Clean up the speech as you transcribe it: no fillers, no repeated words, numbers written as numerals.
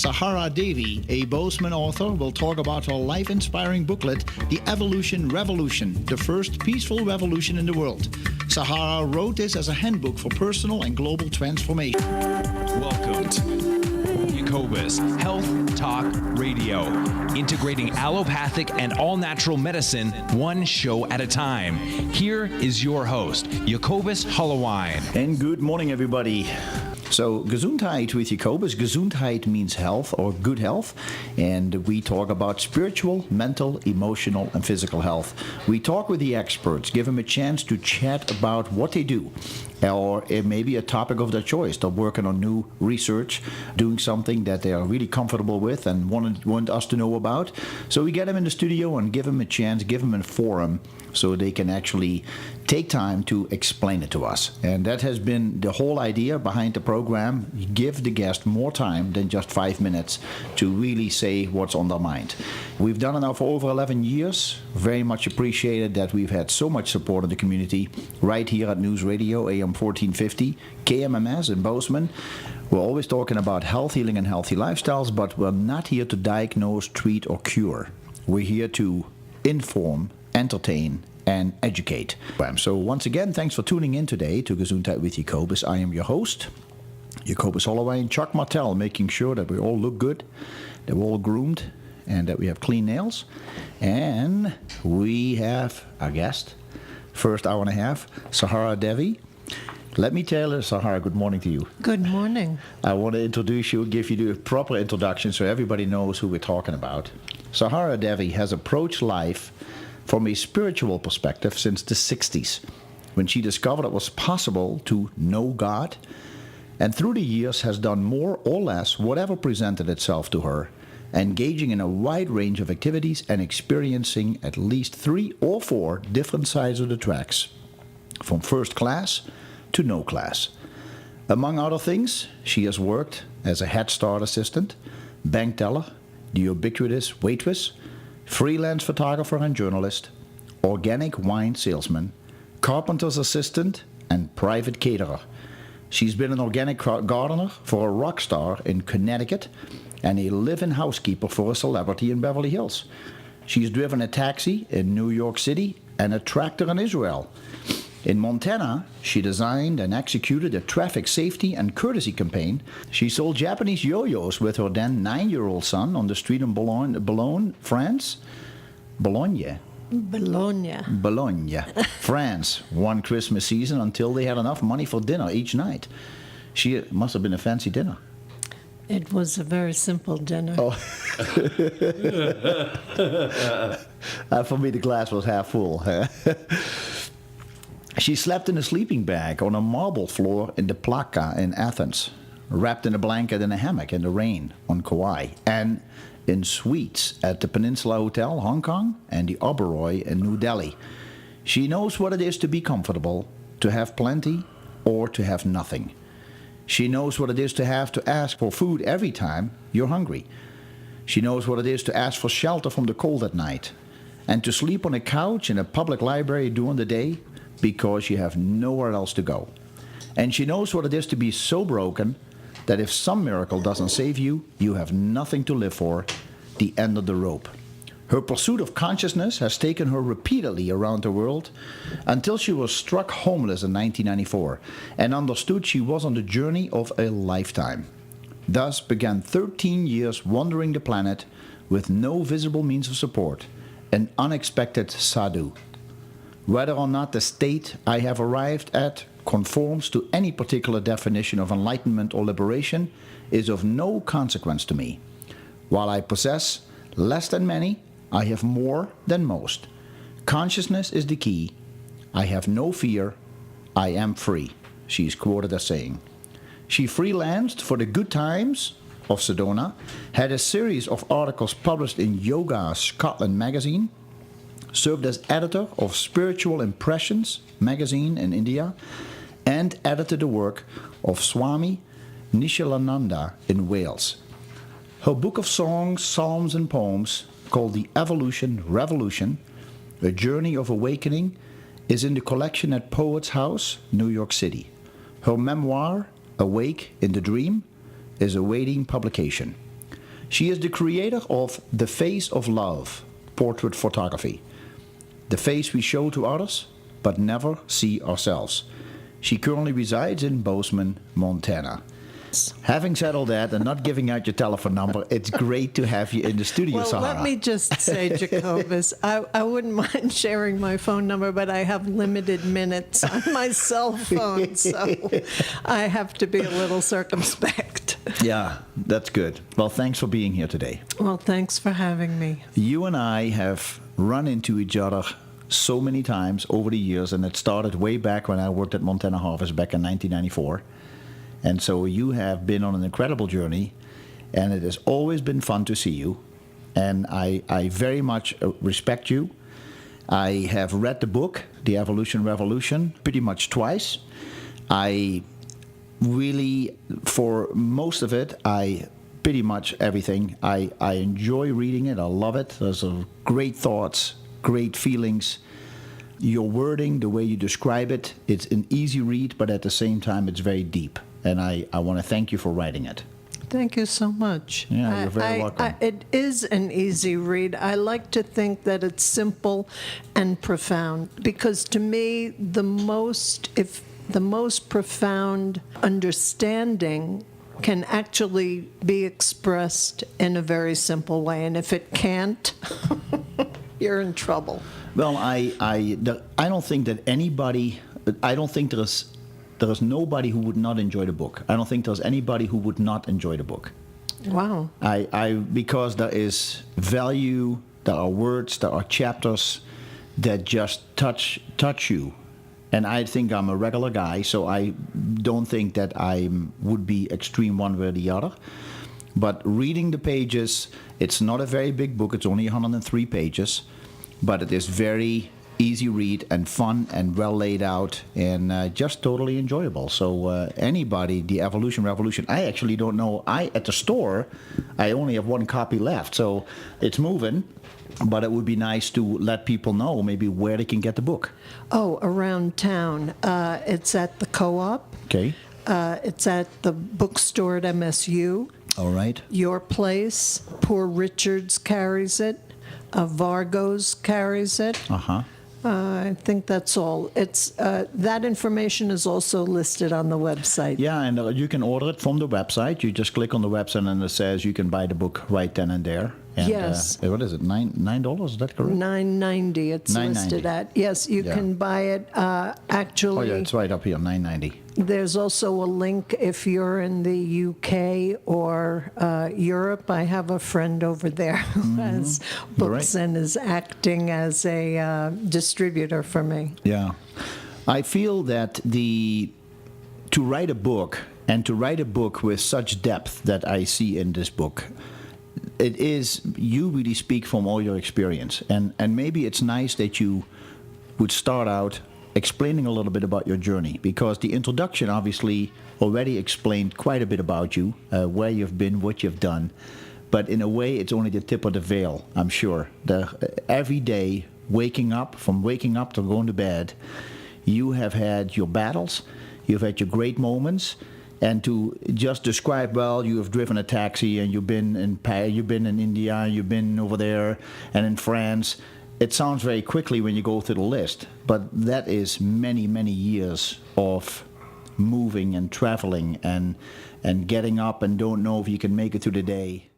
Saharadevi, a Bozeman author, will talk about her life-inspiring booklet, The Evolution Revolution, the first peaceful revolution in the world. Sahara wrote this as a handbook for personal and global transformation. Welcome to Jacobus Health Talk Radio, integrating allopathic and all-natural medicine one show at a time. Here is your host, Jacobus Hollowine. And good morning, everybody. So, Gesundheit with Jacobus. Gesundheit means health or good health. And we talk about spiritual, mental, emotional, and physical health. We talk with the experts, give them a chance to chat about what they do. Or it may be a topic of their choice. They're working on new research, doing something that they are really comfortable with and want us to know about. So we get them in the studio and give them a chance, give them a forum so they can actually take time to explain it to us. And that has been the whole idea behind the program. Give the guest more time than just 5 minutes to really say what's on their mind. We've done it now for over 11 years. Very much appreciated that we've had so much support in the community right here at News Radio, AM 1450, KMMS in Bozeman. We're always talking about health, healing, and healthy lifestyles, but we're not here to diagnose, treat, or cure. We're here to inform, entertain, and educate. So once again, thanks for tuning in today to Gesundheit with Jacobus. I am your host, Jacobus Hollowine, Chuck Martel, making sure that we all look good, that we're all groomed, and that we have clean nails. And we have our guest, first hour and a half, Saharadevi. Let me tell you, Sahara, good morning to you. Good morning. I want to introduce you, give you the proper introduction so everybody knows who we're talking about. Saharadevi has approached life from a spiritual perspective since the 60s, when she discovered it was possible to know God, and through the years has done more or less whatever presented itself to her, engaging in a wide range of activities and experiencing at least 3 or 4 different sides of the tracks, from first class to no class. Among other things, she has worked as a Head Start assistant, bank teller, the ubiquitous waitress, freelance photographer and journalist, organic wine salesman, carpenter's assistant, and private caterer. She's been an organic gardener for a rock star in Connecticut and a live-in housekeeper for a celebrity in Beverly Hills. She's driven a taxi in New York City and a tractor in Israel. In Montana, she designed and executed a traffic safety and courtesy campaign. She sold Japanese yo-yos with her then 9-year-old son on the street in Boulogne, France. Bologna, France, one Christmas season until they had enough money for dinner each night. She must have been a fancy dinner. It was a very simple dinner. Oh. For me, the glass was half full. She slept in a sleeping bag on a marble floor in the Plaka in Athens, wrapped in a blanket in a hammock in the rain on Kauai, and in suites at the Peninsula Hotel, Hong Kong, and the Oberoi in New Delhi. She knows what it is to be comfortable, to have plenty, or to have nothing. She knows what it is to have to ask for food every time you're hungry. She knows what it is to ask for shelter from the cold at night, and to sleep on a couch in a public library during the day because you have nowhere else to go. And she knows what it is to be so broken that if some miracle doesn't save you, you have nothing to live for, the end of the rope. Her pursuit of consciousness has taken her repeatedly around the world until she was struck homeless in 1994 and understood she was on the journey of a lifetime. Thus began 13 years wandering the planet with no visible means of support, an unexpected sadhu. Whether or not the state I have arrived at conforms to any particular definition of enlightenment or liberation is of no consequence to me. While I possess less than many, I have more than most. Consciousness is the key. I have no fear. I am free, she is quoted as saying. She freelanced for the Good Times of Sedona, had a series of articles published in Yoga Scotland magazine, served as editor of Spiritual Impressions magazine in India, and edited the work of Swami Nishalananda in Wales. Her book of songs, psalms, and poems, called The Evolution Revolution, A Journey of Awakening, is in the collection at Poets House, New York City. Her memoir, Awake in the Dream, is awaiting publication. She is the creator of The Face of Love, portrait photography. The face we show to others, but never see ourselves. She currently resides in Bozeman, Montana. Having said all that and not giving out your telephone number, it's great to have you in the studio, Well, Sahara. let me just say, Jacobus, I wouldn't mind sharing my phone number, but I have limited minutes on my cell phone, so I have to be a little circumspect. Yeah, that's good. Well, thanks for being here today. Well, thanks for having me. You and I have run into each other so many times over the years, and it started way back when I worked at Montana Harvest back in 1994. And so you have been on an incredible journey, and it has always been fun to see you. And I very much respect you. I have read the book, The Evolution Revolution, pretty much twice. I really, for most of it, pretty much everything. I enjoy reading it. I love it. There's great thoughts, great feelings. Your wording, the way you describe it, it's an easy read, but at the same time, it's very deep. And I want to thank you for writing it. Thank you so much. Yeah, you're very welcome. It is an easy read. I like to think that it's simple and profound, because to me, the most profound understanding can actually be expressed in a very simple way. And if it can't, you're in trouble. Well, I don't think that anybody, I don't think there is nobody who would not enjoy the book. I don't think there's anybody who would not enjoy the book. Wow. Because there is value, there are words, there are chapters that just touch you. And I think I'm a regular guy, so I don't think that I would be extreme one way or the other. But reading the pages, it's not a very big book. It's only 103 pages. But it is very easy read and fun and well laid out and just totally enjoyable. So anybody, The Evolution Revolution, I actually don't know. At the store, I only have one copy left. So it's moving. But it would be nice to let people know maybe where they can get the book. Oh, around town. It's at the Co-op. Okay. It's at the bookstore at MSU. All right. Your Place. Poor Richards carries it. Vargo's carries it. Uh-huh. I think that's all. It's that information is also listed on the website. Yeah, and you can order it from the website. You just click on the website and it says you can buy the book right then and there. And, yes. What is it? $9? Is that correct? $9.90. It's listed $9.90. at. Yes, you can buy it. Actually, Oh yeah, it's right up here, $9.90. there's also a link if you're in the UK or Europe. I have a friend over there who has books Right. and is acting as a distributor for me. Yeah, I feel that to write a book and to write a book with such depth that I see in this book, it is, you really speak from all your experience, and maybe it's nice that you would start out explaining a little bit about your journey, because the introduction obviously already explained quite a bit about you, where you've been, what you've done, but in a way it's only the tip of the veil, I'm sure. Every day, waking up to going to bed, you have had your battles, you've had your great moments, and to just describe, well, you have driven a taxi and you've been in India, you've been over there and in France. It sounds very quickly when you go through the list, but that is many, many years of moving and traveling and getting up and don't know if you can make it through the day.